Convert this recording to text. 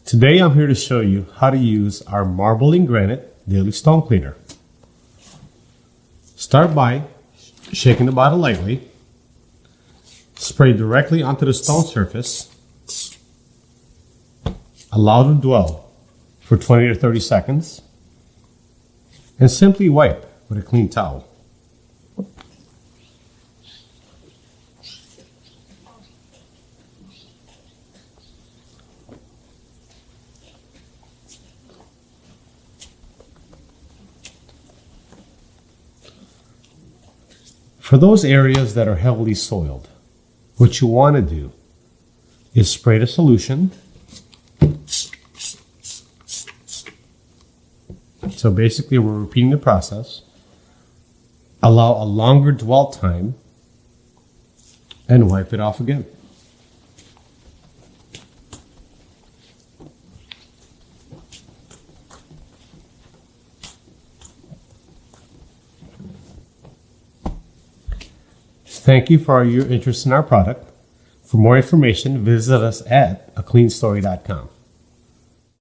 Today I'm here to show you how to use our marble and granite daily stone cleaner. Start by shaking the bottle lightly. Spray directly onto the stone surface. Allow it to dwell for 20 to 30 seconds. And simply wipe with a clean towel. For those areas that are heavily soiled, what you want to do is spray the solution. So basically we're repeating the process. Allow a longer dwell time and wipe it off again. Thank you for your interest in our product. For more information, visit us at acleanstory.com.